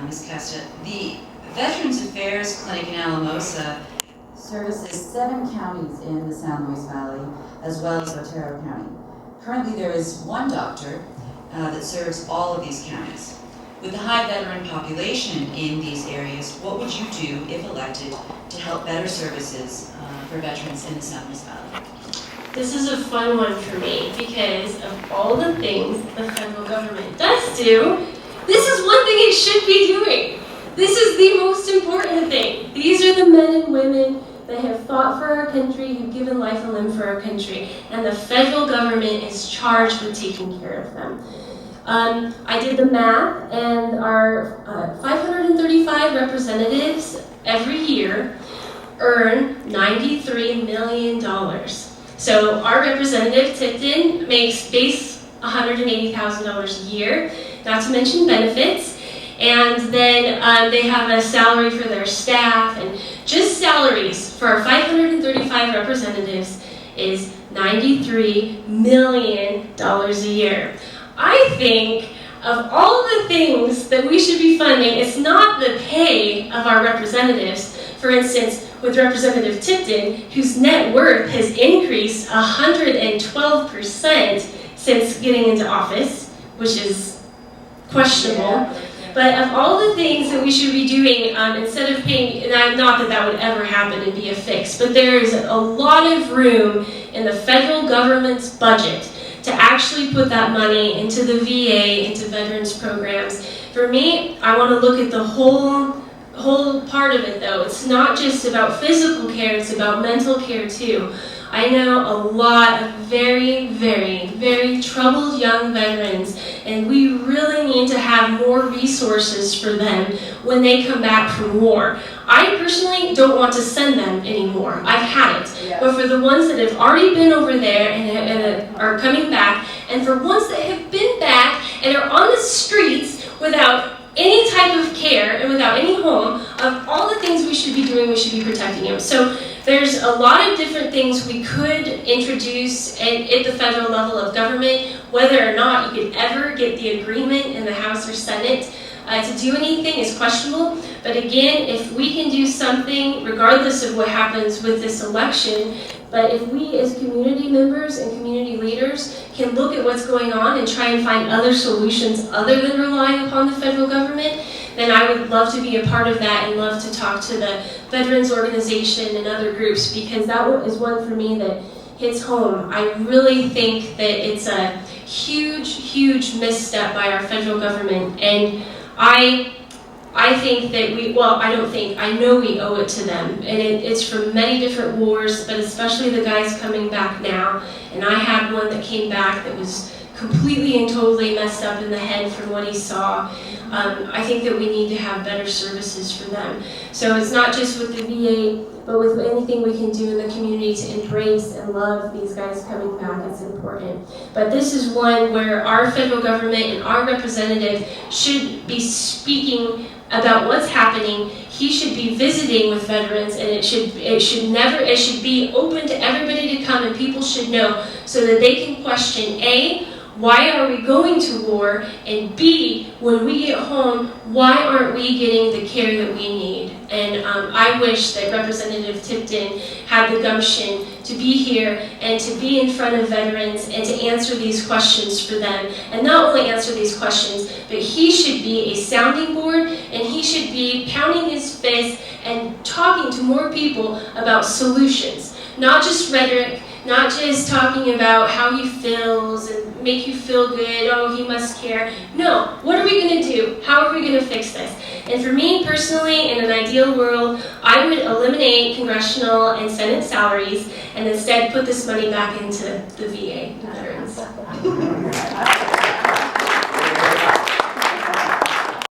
Ms. Casida. The Veterans Affairs Clinic in Alamosa services 7 counties in the San Luis Valley, as well as Otero County. Currently, there is one doctor that serves all of these counties. With the high veteran population in these areas, what would you do, if elected, to help better services for veterans in the San Luis Valley? This is a fun one for me because of all the things the federal government does do, this is one thing it should be doing. This is the most important thing. These are the men and women that have fought for our country, who've given life and limb for our country, and the federal government is charged with taking care of them. I did the math, and our 535 representatives every year earn $93 million. So our representative, Tipton, makes base $180,000 a year, not to mention benefits. And then they have a salary for their staff, and just salaries for our 535 representatives is $93 million a year. I think of all the things that we should be funding, it's not the pay of our representatives. For instance, with Representative Tipton, whose net worth has increased 112% since getting into office, which is questionable. Yeah. But of all the things that we should be doing, instead of paying, and not that that would ever happen and be a fix, but there is a lot of room in the federal government's budget to actually put that money into the VA, into veterans programs. For me, I want to look at the whole part of it, though. It's not just about physical care, it's about mental care too. I know a lot of very, very, very troubled young veterans, and we really need to have more resources for them when they come back from war. I personally don't want to send them anymore. I've had it. Yeah. But for the ones that have already been over there and are coming back, and for ones that have been back and are on the streets without any type of care and without any home, of all the things we should be doing, we should be protecting them. So there's a lot of different things we could introduce at the federal level of government. Whether or not you could ever get the agreement in the House or Senate to do anything is questionable. But again, if we can do something, regardless of what happens with this election, but if we as community members and community leaders can look at what's going on and try and find other solutions other than relying upon the federal government, then I would love to be a part of that and love to talk to the Veterans Organization and other groups, because that is one for me that hits home. I really think that it's a huge, huge misstep by our federal government, and I think that I know we owe it to them. And it's from many different wars, but especially the guys coming back now. And I had one that came back that was completely and totally messed up in the head from what he saw. I think that we need to have better services for them. So it's not just with the VA, but with anything we can do in the community to embrace and love these guys coming back. It's important. But this is one where our federal government and our representative should be speaking about what's happening. He should be visiting with veterans, and it should be open to everybody to come, and people should know, so that they can question A, why are we going to war? And B, when we get home, why aren't we getting the care that we need? And I wish that Representative Tipton had the gumption to be here and to be in front of veterans and to answer these questions for them. And not only answer these questions, but he should be a sounding board, and he should be pounding his fist and talking to more people about solutions. Not just rhetoric, not just talking about how he feels and make you feel good, oh, he must care. No, what are we going to do? How are we going to fix this? And for me personally, in an ideal world, I would eliminate congressional and Senate salaries and instead put this money back into the VA veterans.